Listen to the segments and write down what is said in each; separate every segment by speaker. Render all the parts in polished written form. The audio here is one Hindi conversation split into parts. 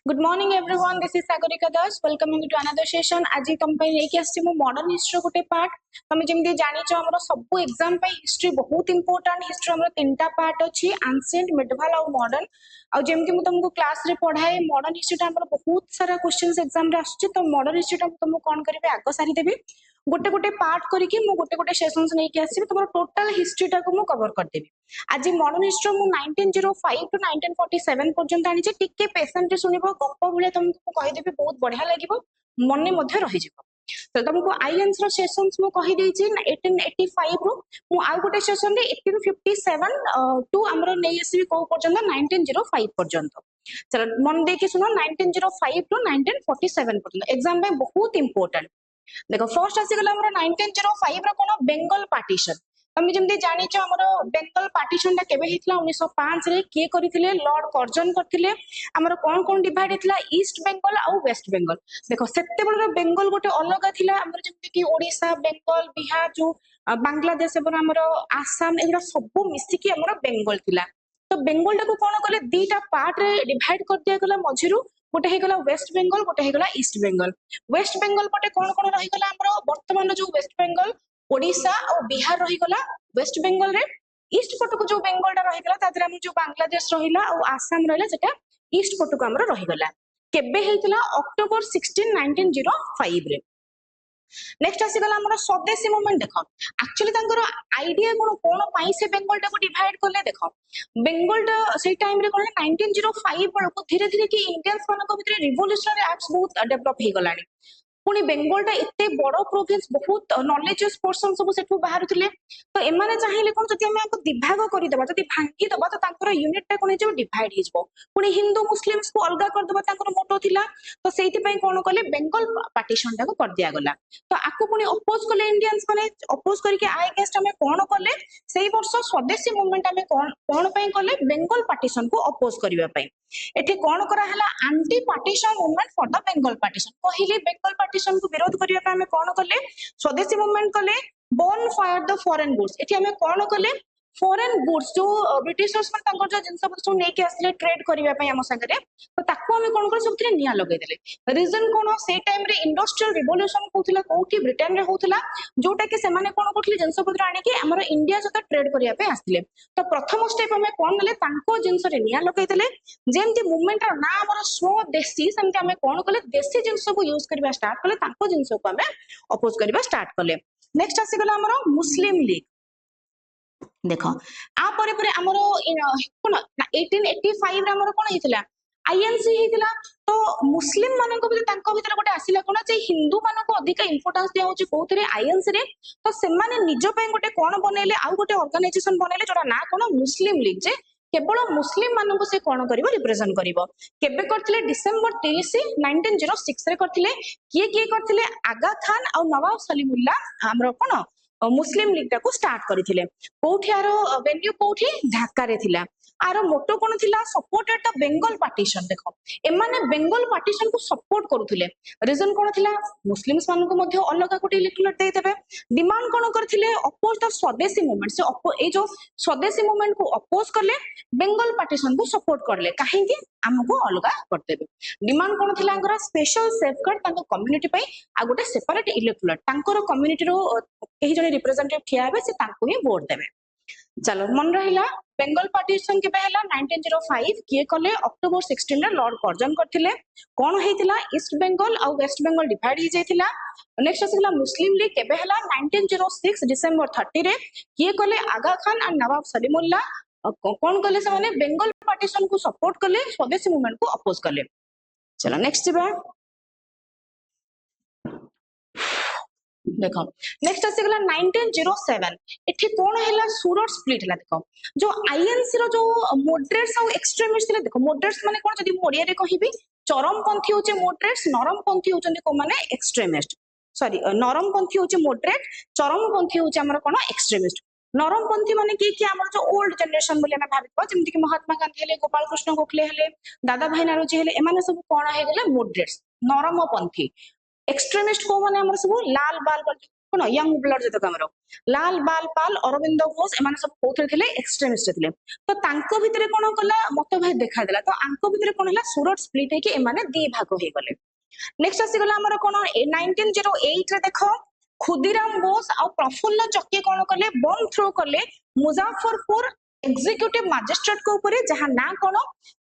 Speaker 1: Good morning everyone. This is Sagarika Das. Welcoming you to another session. Aji तुम पे लेके आसी मु मॉडर्न हिस्ट्री गोटे पार्ट. तुम जेमती जानिच हमर सब एग्जाम पे हिस्ट्री बहुत इंपोर्टेंट. हिस्ट्री हमर तीनटा पार्ट अछि, एंशिएंट, मिडिवल और मॉडर्न. और जेमती मु तुमको क्लास रे पढ़ाए मॉडर्न हिस्ट्री टा हमर बहुत सारा क्वेश्चंस एग्जाम रे आछि. तो मॉडर्न हिस्ट्री टा तुमको कोन करबे आगो सारी देबी. गोटे गोटे पार्ट करिके मु गोटे गोटे सेशंस नै के आसी. तुमर टोटल हिस्ट्री टा को मु कवर कर देबी. आज मॉडर्न हिस्ट्री मु 1905 टू 1947 पर्यंत आनी छे. टिके पेशेंट सुनिबो गप्प भले तुमको कहि देबी, बहुत बढ़िया लागिबो, मने मध्ये रहि जिवो. तो तुमको आई आंसर सेशंस मु कहि देई छी 1885 रो मु आ गोटे सेशन रे 1857 टू हमरो नै आसी को पर्यंत 1905 पर्यंत. चलो मन देके सुनो 1905 टू 1947 पर्यंत एग्जाम में बहुत इंपोर्टेंट. देखो फर्स्ट आसी गला हमरो 1905 रो कोन बेंगल पार्टीशन. तुम जमती जानिछ हमरो बेंगल पार्टीशन ता केबे हितला 1905 रे के करिथिले लॉर्ड कर्जन करथिले. हमरो कोन डिवाइड हितला ईस्ट बेंगल और वेस्ट बेंगल. देखो सेते बडर बेंगल गोटे अलगा थिला. हमरो जमती कि ओडिसा, बेंगल, बिहार, जो बांग्लादेश एवं हमरो आसाम एगुडा सब मिसी कि हमरो बेंगल थिला. तो बेंगल टा को कोन करले दीटा पार्ट रे डिवाइड कर दिया गला. मझिरु गोटे हे गला वेस्ट बेंगल, गोटे हे गला ईस्ट बेंगल. वेस्ट बेंगल पटे कोन रही गला हमरो वर्तमान जो वेस्ट बेंगल ओडिशा और बिहार रही गला वेस्ट बेंगल रे. ईस्ट पट को जो बेंगल टा रही गला तादरा हम जो बांग्लादेश रहिला और आसाम रहिला सेटा ईस्ट पट को हमरो रही गला. केबे हेतिला अक्टोबर 16 1905 रे. नेक्स्ट आसी गला हमरो स्वदेशी मूवमेंट. देखो एक्चुअली तांकर आईडिया कोन पाई से बेंगल टा को डिवाइड करले. देखो बेंगल टा से टाइम रे कोन 1905 बळको धीरे धीरे कि इंडियंस मानको भितरे रिवोल्यूशनरी एक्ट्स बहुत डेवलप हे गलानी. पुणी बेंगल टा इत्ते बड़ प्रोविंस, बहुत नॉलेजेस पर्सन सब सेठू बाहर थिले. तो एमाने चाहिले कोन जति हम को विभाग करि देबा, जति भांगी देबा तो तांकर यूनिट टा कोन जे डिवाइड हे जबो. पुणी हिंदू मुस्लिम्स को अलगा कर देबा तांकर मोटो थिला. तो सेति पई कोन करले बेंगल पार्टीशन टा को कर दिया गला. तो आकु पुणी अपोज करले इंडियंस माने अपोज करके आ अगेंस्ट हमें कोन करले सेही वर्ष स्वदेशी मूवमेंट हमें कोन पई करले बेंगल पार्टीशन को अपोज करिवा पई. एठी कोन करा हला anti partition movement for the Bengal partition. पहिले बेंगल पार्टीशन को विरोध करिया पे हमें कोन करले स्वदेशी मूवमेंट करले. Bone fire the foreign goods. एठी हमें कोन करले फॉरेन गुड्स जो ब्रिटिशर्स मन तांकर जो जिंस पत्र नै के आसले ट्रेड करिया पे हम संगरे. तो ताको हमें कोन कर सबथिरे निया लगे देले. रीजन कोन से टाइम रे इंडस्ट्रियल रिवोल्यूशन होथिला कोठी ब्रिटेन रे होथिला, जोटा कि से माने कोन करथले जिंस पत्र आने के हमर इंडिया जता ट्रेड करिया पे आसले. तो प्रथम स्टेप हमें कोन ले तांको जिंस रे निया लगे देले. जेमती मूवमेंट रा ना हमर स्वदेशी सेमती हमें कोन करले देशी जिंस को यूज करबा स्टार्ट करले. तांको जिंस को हमें अपोज करबा स्टार्ट करले. नेक्स्ट आसी गला हमर मुस्लिम लीग. देखो आ परे परे हमरो कोन 1885 रे हमरो कोन हितला आईएनसी हितला. तो मुस्लिम मानन को भी तांको भीतर गोटे आसिला कोन जे हिंदू मानन को अधिक इंपोर्टेंस दिया होची कोथरे आईएनसी रे. तो से माने निजो पे गोटे कोन बनेले आ गोटे ऑर्गेनाइजेशन बनेले जोटा ना कोन मुस्लिम लीग. जे केवल मुस्लिम मानन को से कोन करिवो रिप्रेजेंट करिवो. केबे करथिले डिसेंबर 30 1906 रे करथिले. किए करथिले आगा खान और नवाब सलीमुल्लाह हमरो कोन मुस्लिम लीग टा को स्टार्ट करथिले. कोठी आरो वेन्यू कोठी ढाका रे थिला. आरो मोटो कोन थिला सपोर्टेड द बेंगल पार्टीशन. देखो एमाने बेंगल पार्टीशन को सपोर्ट करूथिले. रीजन कोन थिला मुस्लिम्स मान को मध्ये अलगा कोठी इलेक्टोरेट दे देबे. डिमांड कोन करथिले अपोज द स्वदेशी मूवमेंट. से ए जो स्वदेशी मूवमेंट को अपोज करले बेंगल पार्टीशन को सपोर्ट करले. काहे कि हमको अलगा कर देबे. डिमांड कोन थिला अंगरा स्पेशल सेफगार्ड तांको कम्युनिटी पई आ गोटे सेपरेट इलेक्टोरेट तांकर कम्युनिटी रो एही जने रिप्रेजेंटेटिव ठिया हेबे से तांको ही वोट देबे. चलो मन रहिला बेंगल पार्टीशन के पहला 1905 किए कले अक्टोबर 16 रे लॉर्ड कर्जन करथिले. कोन हेतिला ईस्ट बेंगल और वेस्ट बेंगल डिवाइड ही जायतिला. नेक्स्ट आसिला मुस्लिम लीग के पहला 1906 डिसेंबर 30 रे किए कले आगा खान और नवाब सलीमुल्लाह. कोन कले से माने बेंगल पार्टीशन को सपोर्ट कले, स्वदेशी मूवमेंट को अपोज कले. चलो नेक्स्ट बा देखो नेक्स्ट आसी गला 1907. एठी कोन हैला सूरत स्प्लिट हैला. देखो जो आईएनसी रो जो मॉडरेट्स और एक्सट्रीमिस्ट थिले. देखो मॉडरेट्स माने कोन जदी मोडिया रे कहिबी चरमपंथी होचे मॉडरेट्स, नरमपंथी होचंदी को माने एक्सट्रीमिस्ट. सॉरी नरमपंथी होचे मॉडरेट, चरमपंथी होचे हमर कोन एक्सट्रीमिस्ट. नरमपंथी माने कि हमर जो ओल्ड जनरेशन बोले ना भाबिबो जेमति कि महात्मा गांधी हेले, गोपाल कृष्ण गोखले हेले, दादा भाई नारोजी हेले. एमाने सब कोन हे गेले मॉडरेट्स नरमपंथी. एक्सट्रीमिस्ट को माने हमर सब लाल बाल कोन यंग ब्लड जतक हमरो लाल बाल पाल अरविंद घोष एमाने सब कोथरे थिले एक्सट्रीमिस्ट थिले तो तांको भितरे कोन कला मतभेद देखा देला तो आंको भितरे कोन हला सूरत स्प्लिट हे कि एमाने दी भाग हे गले नेक्स्ट आसी गला हमरो कोन 1908 रे देखो खुदीराम बोस आ प्रफुल्ल चक्के कोन कले बम थ्रो कले मुजफ्फरपुर एग्जीक्यूटिव मजिस्ट्रेट को ऊपर जहां ना कोन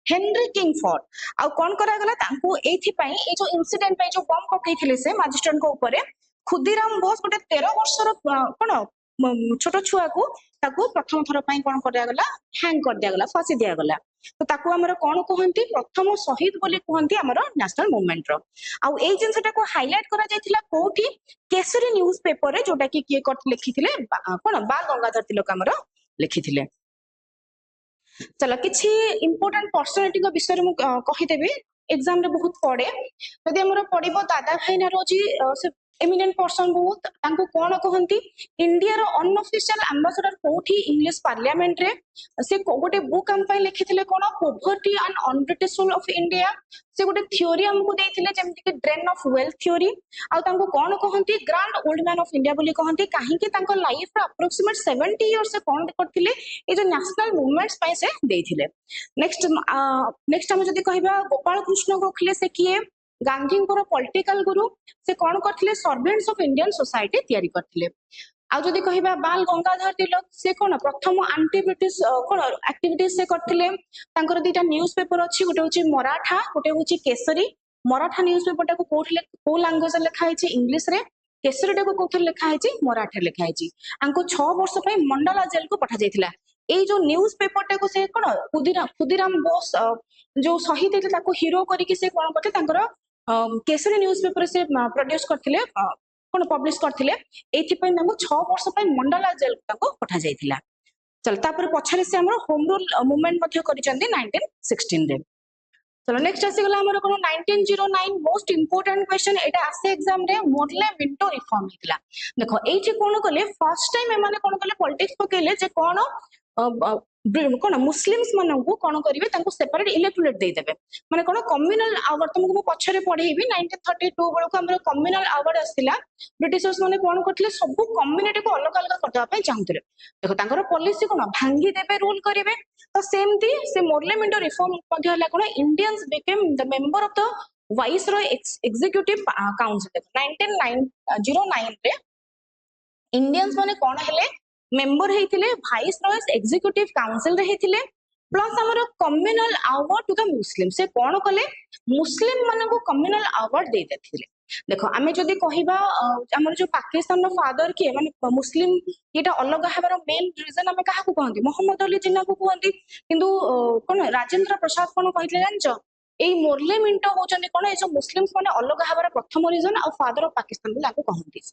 Speaker 1: हेनरी किंगफोर्ड आ कोन करा गला तांको एथि पई ए जो इंसिडेंट पई जो बम पकैथिले से मजिस्ट्रेट को ऊपर खुदीराम बोस गोटे 13 वर्षर कोन छोट छुआ को ताको प्रथम थर पई कोन करा गला हैंग कर दिया गला फांसी दिया गला तो ताको हमर कोन कहंती प्रथम शहीद बोली कहंती हमर नेशनल मूवमेंट रो आ ए जिनसटा को हाईलाइट करा जायथिला कोठी केसरी न्यूज़पेपर रे जोटा कि के कट लिखिथिले कोन बाल गंगाधर तिलक हमर लिखिथिले चलो किछि इंपोर्टेंट पर्सनालिटी को विषय में कहिदेबी एग्जाम रे बहुत पड़े यदि हमर पड़िबो दादा भाई नारोजी एमिनेंट पर्सन बहुत तांको कोन कहंती इंडिया रो अनऑफिशियल एम्बेसडर कोठी इंग्लिश पार्लियामेंट रे से गोटे बुक हम पई लिखिथिले कोन poverty and unBritish of India से गोटे थ्योरी हमको देथिले जेमति कि ड्रेन ऑफ वेल्थ थ्योरी आ तांको कोन कहंती grand old man of India बोली कहंती काहे कि तांको लाइफ रो अप्रोक्सीमेट 70 इयर्स से कोन करथिले ए जो नेशनल मूवमेंट्स पई से देथिले नेक्स्ट हम जदी कहबा गोपाल कृष्ण गोखले से किए गांधी पॉलिटिकल गुरु से कौन करथिले सर्वेंट्स ऑफ इंडियन सोसाइटी तैयारी करथिले आ जदी कहिबा बाल गंगाधर तिलक से कोन प्रथम एंटी ब्रिटिश कोन एक्टिविटीज से करथिले तांकर दीटा न्यूज़पेपर अछि गोटे होची मराठा गोटे होची केसरी मराठा न्यूज़पेपर टा को को लैंग्वेज लिखा है इंग्लिश रे केसरी टा को कोथर लिखा है मराठा लिखा है आंको 6 वर्ष पई मंडला जेल को पठा जायथिला ए जो न्यूज़पेपर टा को से कोन खुदीराम बोस जो शहीद हेते ताको हीरो करी कि से कोन करते तांकर केसरी न्यूज़पेपर से प्रोड्यूस करथिले कोन पब्लिश करथिले एथि पई तांको 6 वर्ष पई मंडला जेल ताको पठा जायथिला चल तापर पछरे से हमर होम रूल मूवमेंट मध्ये करिचंदी 1916 रे चलो नेक्स्ट आसी गला हमर कोन 1909 मोस्ट इंपोर्टेंट क्वेश्चन एटा आसे एग्जाम रे मोरले मिंटो रिफॉर्म हितला देखो एथि कोन कले फर्स्ट टाइम ए माने कोन कले पॉलिटिक्स पकेले जे कोन कोन मुस्लिम्स मानकु कोन करिवे तांको सेपरेट इलेक्टोरेट दे देबे माने कोन कम्युनल आवर तुमको पछरे पढेबी 1932 बेलको हमर कम्युनल आवर आस्तिला ब्रिटिशर्स माने कोन करथिले सब कम्युनिटी को अलग अलग करदवा पय चाहथिले देखो तांकर पॉलिसी कोन भांगी देबे रूल करिवे तो सेमती से मोरलेमेंटो रिफॉर्म मध्ये हला कोन Indians became the member of the viceroy executive council 1909 रे इंडियंस माने कोन हेले मेंबर हेतिले वाइसरॉयस एग्जीक्यूटिव काउंसिल रे हेतिले प्लस हमर communal award to the Muslim से कोन कले मुस्लिम माने को कम्युनल अवार्ड दे देथिले देखो आमे जदी कहिबा हमर जो पाकिस्तान रो फादर के माने मुस्लिम एटा अलग हेबार मेन रीजन हमें काहा को कहंती मोहम्मद अली जिन्ना को कहंती किंतु कोन राजेंद्र प्रसाद कोन कहितले जानचो एई मोरले मिंटो होचने कोन ए जो मुस्लिम्स माने अलग हेबार प्रथम रीजन आ फादर ऑफ पाकिस्तान को लागू कहंती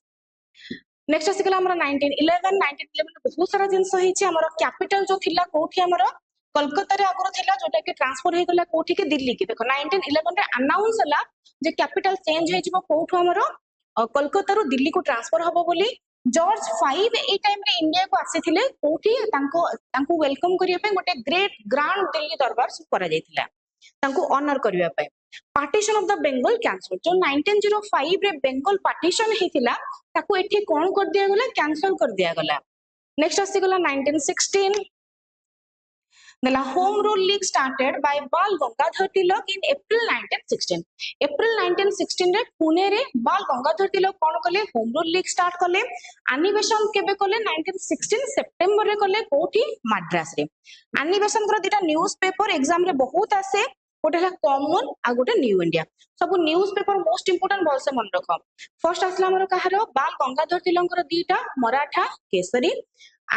Speaker 1: नेक्स्ट आसी गला हमर 1911 बहुत सारा जिंस होईची हमर कैपिटल जो थिला कोठी हमर कोलकाता रे आगरो थिला जोटा के ट्रांसफर हे गला कोठी के दिल्ली के देखो 1911 रे अनाउंस हला जे कैपिटल चेंज हे जिवो कोठो हमर कोलकाता रो दिल्ली को ट्रांसफर हबो बोली जॉर्ज 5 ए टाइम रे इंडिया को आसीथिले कोठी तांको वेलकम करिया पे गोटे ग्रेट ग्रांड दिल्ली दरबार सु करा जायथिला तांको ऑनर करिया पे partition of the Bengal cancel जो 1905 रे बंगाल पार्टीशन हेतिला ताको एठी कोन कर दिया गला कैंसल कर दिया गला नेक्स्ट आसी गला 1916 The Home Rule League started by Bal Gangadhar Tilak in April 1916. April 1916 रे पुणे रे बाल गंगाधर तिलक कोन कले होम रूल लीग स्टार्ट कले एनिवेशन केबे कले 1916 सितंबर रे कले कोठी मद्रास रे एनिवेशन कर दिटा न्यूज़पेपर एग्जाम रे बहुत आसे गोटे है कॉमन आ गोटे न्यू इंडिया सब न्यूज़पेपर मोस्ट इंपोर्टेंट बोल से मन रख फर्स्ट आसला हमर कहार बाल गंगाधर तिलक दीटा मराठा केसरी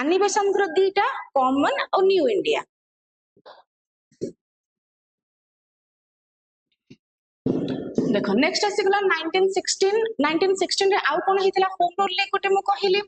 Speaker 1: एनिवेशन दीटा कॉमन और न्यू इंडिया देखो नेक्स्ट आसीगला 1916 रे आउ कोन हेतिला होम रूल लीग गोटे मो कहिली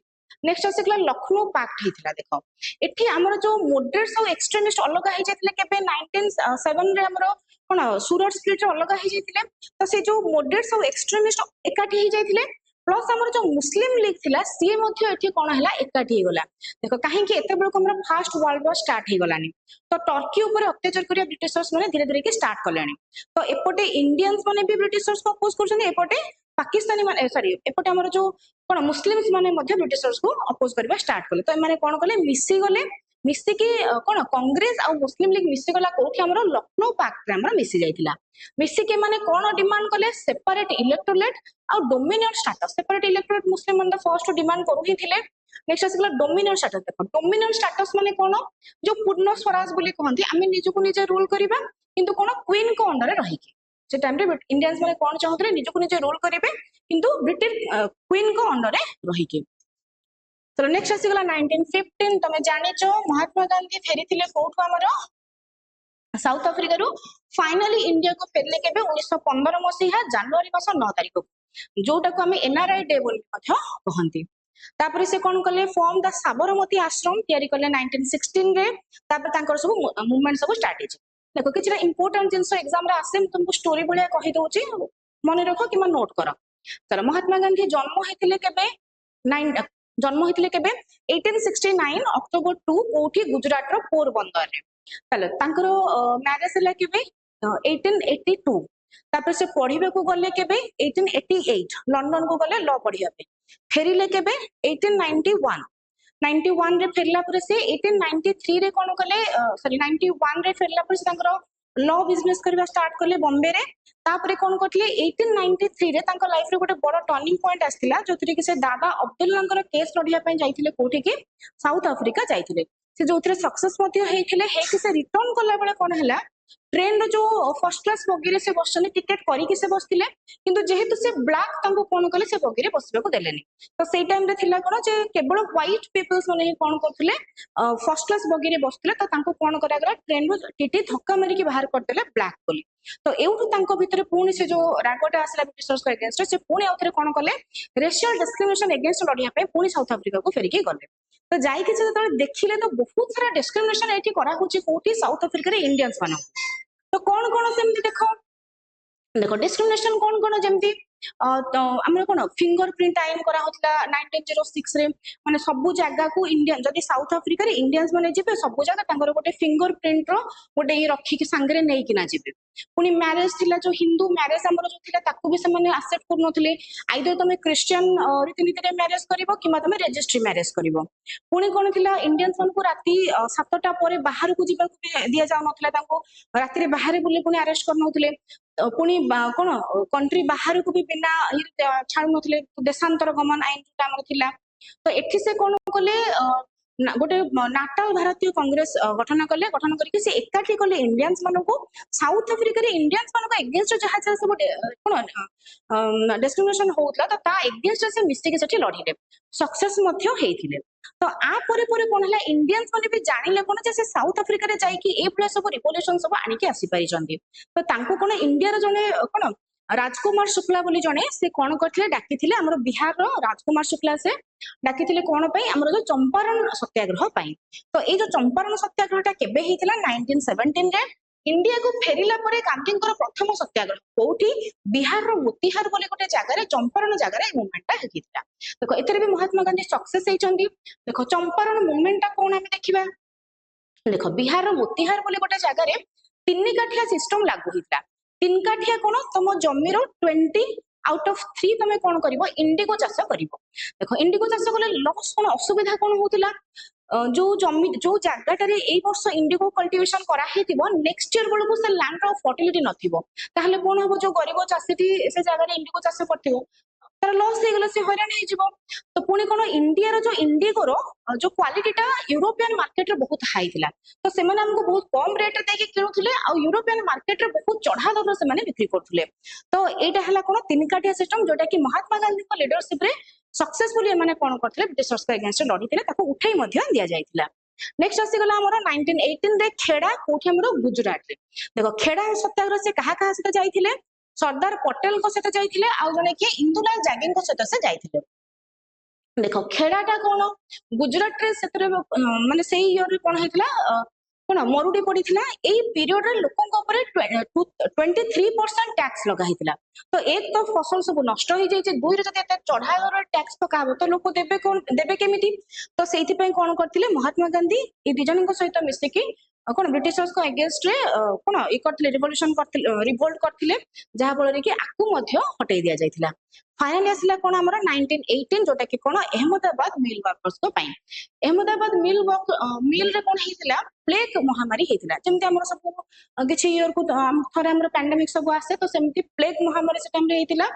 Speaker 1: नेक्स्ट आसीगला लखनऊ पैक्ट हेतिला देखो एठी हमर जो मॉडरेट्स और एक्सट्रीमिस्ट अलग हे जातिले केबे 1907 रे हमर कोन सूरत स्प्लिट रे अलग हे जातिले तो से जो मॉडरेट्स और एक्सट्रीमिस्ट एकाठी हे जातिले प्लस हमर जो मुस्लिम लीग थिला सी मध्ये एठी कोन हला एकाठी गला देखो काहे कि एते बेल को हमर फर्स्ट वर्ल्ड वॉर स्टार्ट हे गलानी तो टर्की ऊपर अत्याचार करिया ब्रिटिशर्स माने धीरे धीरे के स्टार्ट करलानी तो एपटे इंडियंस माने भी ब्रिटिशर्स को अपोज करछन एपटे पाकिस्तानी माने सॉरी एपटे हमर जो कोन मुस्लिम्स माने मध्य ब्रिटिशर्स को अपोज करबा स्टार्ट कले तो माने कोन कले मिसी गले मिसी की कोन कांग्रेस आ मुस्लिम लीग मिसी गला कोठी हमर लखनऊ पार्क रे हमर मिसी जाइतिला मिसी के माने कोन डिमांड कले सेपरेट इलेक्टोरेट आ डोमिनियन स्टेटस सेपरेट इलेक्टोरेट मुस्लिम मन फर्स्ट डिमांड करू ही थिले नेक्स्ट आसला डोमिनियन स्टेटस देखो डोमिनियन स्टेटस माने कोन जो पूर्ण स्वराज बोली कहंती आमे निजको निजे रूल करिबा किंतु कोन क्वीन को अंडर रे रही से टाइम रे इंडियंस माने कोन चाहतले निजको निजे रूल करिवे किंतु ब्रिटिश क्वीन को अंडर रे रही के चलो नेक्स्ट आसीगला 1915 तमे जानिचो महात्मा गांधी फेरिथिले कोठो हमर साउथ अफ्रीका रु फाइनली इंडिया को फेरले केबे 1915 मसीहा जनवरी मास 9 तारिख को जोटा को हमें एनआरआई डे बोली मध्य कहंती तापर से कोन कले फॉर्म द साबरमती आश्रम तयारी कले 1916 रे तापर तांकर सब मूवमेंट सब स्टार्ट हे देखो किछरा इंपोर्टेंट जिंस एग्जाम रे आसे तुमको स्टोरी बलिया कहि दोची मने रखो कि नोट करो चलो महात्मा गांधी जन्म हेतिले केबे 9 जन्म हेतिले केबे 1869 अक्टोबर 2 कोठी गुजरात रो पोरबंदर रे चलो तांकर मैरिज हला केबे 1882 तापर से पढ़िबे को गले केबे 1888 लंदन को गले लॉ पढ़िया पे फेरिले केबे 1891 91 रे फेरला पर से 1893 रे कोन कले सॉरी 91 रे फेरला पर से तांकर लॉ बिजनेस करबा स्टार्ट करले बॉम्बे रे तापर कोन करथले 1893 रे तांकर लाइफ रे गोटे बड़ टर्निंग पॉइंट आस्तिला जोथरे कि से दादा अब्दुल्लांकर केस लढिया पय जाइथिले कोठी के साउथ अफ्रीका जाइथिले से जोथरे सक्सेस मध्य हेइथिले हे कि से रिटर्न करला बेले कोन हला ट्रेन रो जो फर्स्ट क्लास बगी रे से बसने टिकट करी कि से बसतिले किंतु जेहेतु से ब्लैक तांको कोन कले से बगी रे बसबे को देलेनी तो सेई टाइम रे थिला कोन जे केवल व्हाइट पीपल्स माने कोन करथिले फर्स्ट क्लास बगी रे बसतिले तो तांको कोन करा गला ट्रेन रो टीटी धक्का मारी के बाहर करतेले ब्लैक बोली तो एउठु तांको भितरे पुणी से जो रागोटा आसला ब्रिटिशर्स को अगेंस्ट से पुणी आउथरे कोन कले रेशियल डिस्क्रिमिनेशन अगेंस्ट लढिया पे पुणी साउथ अफ्रीका को फेरी के गले तो जाई कि से तो देखिले तो बहुत सारा डिस्क्रिमिनेशन एठी करा होची कोठी साउथ अफ्रीका रे इंडियंस माने तो कौन सेमती देखो देखो डिस्क्रिमिनेशन कौन जमती तो हमर कोन फिंगरप्रिंट टाइम करा होतला 1906 रे माने सब जगह को इंडियन जदी साउथ अफ्रीका रे इंडियंस माने जेबे सब जगह तांगर गोटे फिंगरप्रिंट रो गोटे रखी के संगरे नै किना जेबे पुनी मैरिज थिला जो हिंदू मैरिज हमर जो थिला ताकू भी से माने एक्सेप्ट कर नथले आइदर तमे क्रिश्चियन रीतिनीति रे मैरिज करिवो किमा तमे रजिस्ट्री मैरिज करिवो पुनी कोन थिला इंडियंस मान को राती 7टा परे बाहर को जीवा को दिया जाउ नथला तांको राती रे बाहर बुले पुनी अरेस्ट कर नथले पुनी कोन कंट्री बाहर को भी बिना छाड़ नथले देशांतर गमन आईन जोटा हमर थिला तो एठी से कोन कले गोटे नाटाल भारतीय कांग्रेस गठन कले गठन करके से एकाठी कले इंडियंस मानो को साउथ अफ्रीका रे इंडियंस मानो को अगेंस्ट जहा जहा सब कोन डिस्क्रिमिनेशन होतला तो ता अगेंस्ट से मिस्टेक के सठी लढिले सक्सेस मध्य हेथिले तो आ परे परे कोन हला इंडियंस माने भी जानिले कोन जे से साउथ अफ्रीका रे जाई कि ए प्ले सब रिवोल्यूशन सब आनी के आसी पारि जंदी तो तांको कोन इंडिया रे जने कोन राजकुमार शुक्ला बोली जने से कोन करथिले डाकिथिले हमर बिहार रो राजकुमार शुक्ला से डाकिथिले कोन पई हमर जो चंपारण सत्याग्रह पई तो ए जो चंपारण सत्याग्रहटा केबे हेतिला 1917 रे इंडिया को फेरिला परे गांधींकर प्रथम सत्याग्रह कोठी बिहार रो मोतिहार बोली गोटे जगह रे चंपारण जगह रे मूवमेंटटा हेतिला देखो एतरे भी महात्मा गांधी सक्सेस हेचंदी देखो चंपारण मूवमेंटटा कोन हम देखिबा देखो बिहार रो मोतिहार बोली गोटे जगह रे तीन काठिया सिस्टम लागू हेतिला तीन काठिया कोन तम जमी रो 20 आउट ऑफ 3 तमे कोन करिवो इंडिगो चाष करिवो देखो इंडिगो चाष कले लॉस कोन असुविधा कोन होतिला जो जमी जो जगहटारे ए वर्ष इंडिगो कल्टीवेशन करा हेतिबो नेक्स्ट ईयर बेलको से लैंड ऑफ फर्टिलिटी नथिबो ताहले कोन होबो जो गरीब चाषीटी से जगह रे इंडिगो चाष करथिबो तार लॉस हे गेलो से हैरान हे जिवो तो पुनी कोन इंडिया रो जो इंडिगो रो जो क्वालिटीटा यूरोपियन मार्केट रे बहुत हाई थिला तो से माने हमको बहुत कम रेट दे के किनुथिले आ यूरोपियन मार्केट रे बहुत चढ़ा दर से माने बिक्री करथुले तो एटा हला कोन तीन काटिया सिस्टम जोटा कि महात्मा गांधी को लीडरशिप रे सक्सेसफुली माने कोन करथले ब्रिटिशर्स के अगेंस्ट लढिथिले ताको उठाई मध्य दिया जायतिला नेक्स्ट आसी गला हमर 1918 रे खेड़ा कोठी हमर गुजरात रे देखो खेड़ा सत्याग्रह से कहा से जायतिले सरदार पटेल को सहित जाइथिले आ जने के इंदुलाल जागिन को सहित से जाइथिले देखो खेड़ाटा कोन गुजरात रे सेतरे माने सेही ईयर रे कोन हेतला कोन मरुडी पड़ीथिला एई पीरियड रे लोकन को ऊपर 23% टैक्स लगा हेतला तो एक तो फसल सब नष्ट हो जाय जे दुई रे जते एते चढ़ायर टैक्स पकाबो तो लोक देबे कोन देबे केमिति तो सेहिति पय कोन करथिले महात्मा गांधी ए दिजन को सहित मिसे कि कौन ब्रिटिशर्स को अगेंस्ट रे कौन ये करथिले रिवोल्यूशन करथिले रिवोल्ट करथिले जहा फल रे कि आकु मध्य हटै दिया जायथिला फाइनली आसला कोन हमर 1918 जोटा कि कोन अहमदाबाद मिल वर्कर्स को पाई अहमदाबाद मिल रे कोन हेतिला प्लेग महामारी हेतिला जेमति हमर सब किछि इयर को थरे हमर पैंडेमिक सब आसे तो सेमति प्लेग महामारी से टाइम रे हेतिला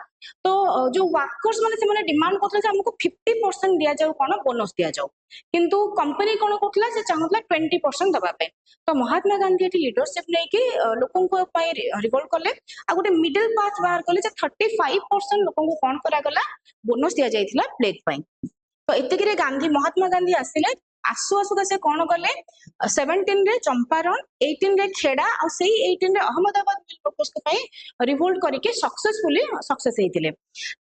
Speaker 1: तो जो वर्कर्स माने से माने डिमांड करथले जे हमको 50% दिया जाऊ कोन बोनस दिया जाऊ किंतु कंपनी कोन करथला से चाहतला 20% दबा पे तो महात्मा गांधी एटी लीडरशिप नै कि लोकन को पाई रिवोल्ट करले आ गोटे मिडिल पाथ बाहर करले जे 35% लोकन को कोन करा गला बोनस दिया जायथिला प्लेग पाई तो एतिकिरे गांधी महात्मा गांधी आसिले आसु आसु से कौन कले 17 रे चंपारण 18 रे खेड़ा और सेही 18 रे अहमदाबाद मिल वर्कर्स को पाई रिवोल्ट करके सक्सेसफुली सक्सेस हेतिले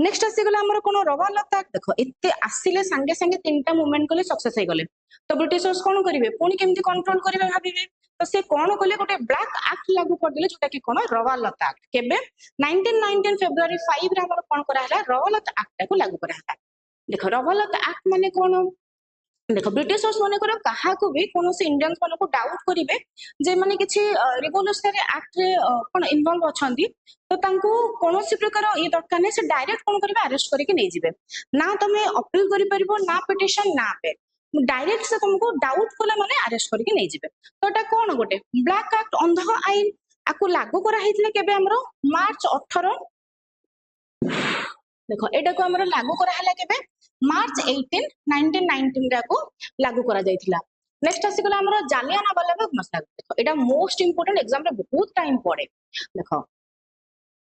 Speaker 1: नेक्स्ट आसी गला हमर कोन रवालता देखो एते आसिले संगे संगे तीनटा मूवमेंट कले सक्सेस हे गले तो ब्रिटिशर्स कौन करिवे पुनी केमती कंट्रोल करिवे भाबिवे तो से कौन कले गोटे ब्लैक एक्ट लागू कर दिले जोटा कि कोन रवालता एक्ट केबे 1919 फेब्रुआरी 5 रे हमर कोन करा हला रवालता एक्ट को लागू करा हला देखो रवालता एक्ट माने कोन देखो ब्रिटिशर्स माने करो कहा को भी कोनो से इंडियंस माने को डाउट करिवे जे माने किछि रिवोल्यूशनरी एक्ट रे कोन इन्वॉल्व अछंती तो तांको कोनोसी प्रकार ये दरकार नै से डायरेक्ट कोन करिवे अरेस्ट करके नै जिवे ना तमे अपील करि परिबो ना पिटिशन ना पे डायरेक्ट से तुमको डाउट कले माने अरेस्ट करके नै जिवे तो एटा कोन गोटे ब्लैक एक्ट अंध आईन आकु लागू करा हेतिले केबे हमरो मार्च 18 देखो एटा को हमरो लागू करा हला केबे मार्च 18 1919 रा को लागू करा जायथिला नेक्स्ट आसी गला हमरो जालियानवाला बाग मसला देखो एटा मोस्ट इंपोर्टेंट एग्जाम रे बहुत टाइम पड़े देखो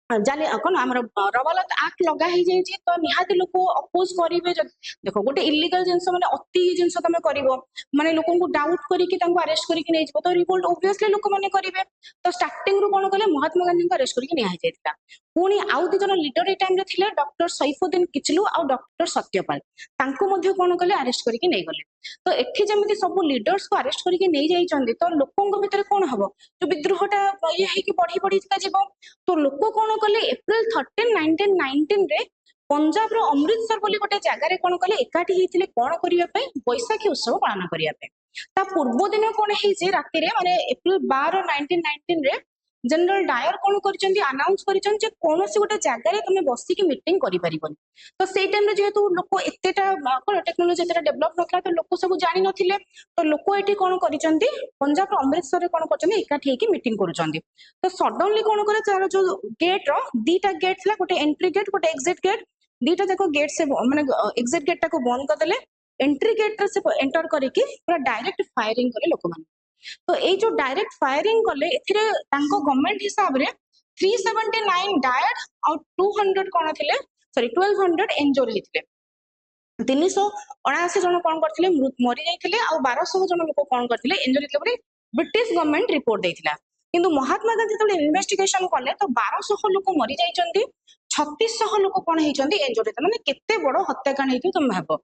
Speaker 1: जाले कोन हमर रवालत एक्ट लगा ही जाय छी तो निहाती लोक अपोज करिवे देखो गोटे इलीगल जिंस माने अति जिंस तमे करिवो माने लोकन को डाउट करी कि तांको अरेस्ट करी कि नै जबो तो रिवोल्ट ऑब्वियसली लोक माने करिवे तो स्टार्टिंग रु कोन कले महात्मा गांधी को अरेस्ट करी कि नै आइ जायतिला पुनी आउ दि जन लीडर ए टाइम रे थिले डॉक्टर सैफुद्दीन किचलू आ डॉक्टर सत्यपाल तांको मध्ये कोन कले अरेस्ट करी कि नै गले तो एठी जेमिति सब लीडर्स को अरेस्ट करी कि नै जाय चंदी तो लोकन को भीतर कोन हबो जो विद्रोहटा ये है कि बढ़ी बढ़ी जीवो तो लोक कोन कले एप्रिल 13 1919 रे पंजाब रो अमृतसर बोली गोटे जगह रे कोन कले एकाठी हेतिले कोन करिया पे बैसाखी उत्सव पालन करिया पे ता पूर्व दिन कोन हे जे राति रे माने एप्रिल 12 1919 रे जनरल डायर कोन करचंदी अनाउंस करचन जे कोनोसी गोटे जगह रे तमे बसी की मीटिंग करि परिबोनी तो सेई टाइम रे जेतु लोक एतेटा कोन टेक्नोलॉजी एतेटा डेवलप नथला तो लोक सब जानि नथिले तो लोक एठी कोन करचंदी पंजाब रो अमृतसर रे कोन करचंदी एकाठी हेकी मीटिंग करूचंदी तो सडनली कोन करे तार जो गेट रो दीटा गेट थला गोटे एंट्री गेट गोटे एग्जिट गेट दीटा जाको गेट से माने एग्जिट गेट टाको बंद कर देले एंट्री गेट रे से एंटर करिकि पूरा डायरेक्ट फायरिंग करे लोक मान तो ए जो डायरेक्ट फायरिंग कले एथिरे तांको गवर्नमेंट हिसाब रे 379 डायड और 200 कोन थिले सॉरी 1200 इंजोर हेथिले 379 जन कोन करथिले मरि जाइथिले आ 1200 जन लोक कोन करथिले इंजोर हेथिले परे ब्रिटिश गवर्नमेंट रिपोर्ट देथिला किंतु महात्मा गांधी तले इन्वेस्टिगेशन कले तो 1200 लोक मरि जाइचंती 3600 लोक कोन हेचंती इंजोर हेता माने केते बड़ हत्याकांड हेतु तुम भाबो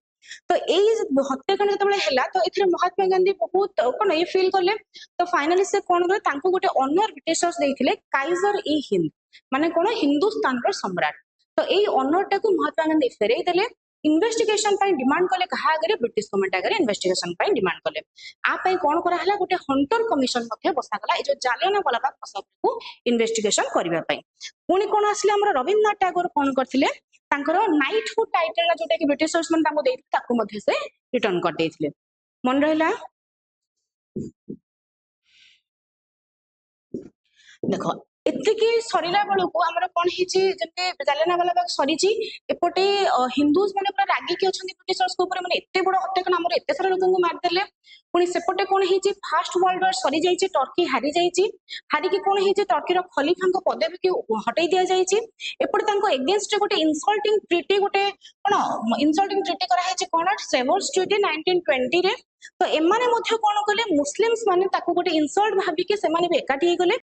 Speaker 1: तो एई हत्याकांड जतबे हैला तो एथिरे महात्मा गांधी बहुत कोन ए फील करले तो फाइनली से कोन करे तांको गोटे ऑनर ब्रिटिशर्स देथिले काइजर ई हिंद माने कोन हिंदुस्तान रो सम्राट तो एई ऑनर टाको महात्मा गांधी फेरै देले इन्वेस्टिगेशन पाई डिमांड कले कहा आगे ब्रिटिश गवर्नमेंट आगे इन्वेस्टिगेशन पाई डिमांड कले आ पाई कोन करा हला गोटे हंटर कमिशन मध्ये बसा गला ए जो जालियानवाला बाग मसला को इन्वेस्टिगेशन करबा पाई पुनी कोन आसले हमर रविन्द्रनाथ टैगोर कोन करथिले तांकर नाइटहुड टाइटल जोटा कि ब्रिटिशर्स मन ताको देथि ताको मध्ये से रिटर्न कर देथिले मन रहला देखो एतिकी सरीला बेलू को हमर कोन हिची जते जालियानवाला बाग सरीची एपटे हिंदूज माने पूरा रागी के अछंती ब्रिटिशर्स को ऊपर माने एते बड़ हत्याकांड हमर एते सारा लोगन को मार देले पुनी सेपटे कोन हिची फर्स्ट वर्ल्ड वॉर सरी जाईची टर्की हारी जाईची हारी के कोन हिची टर्की रो खलीफा को पदवी के हटै दिया जाईची एपटे तांको अगेंस्ट गोटे इंसल्टिंग ट्रीटी गोटे कोन इंसल्टिंग ट्रीटी करा हिची कोन सेवर्स ट्रीटी 1920 रे तो एमाने मध्ये कोन कले मुस्लिम्स माने ताको गोटे इंसल्ट भाबी के से माने भी एकाठी हे गले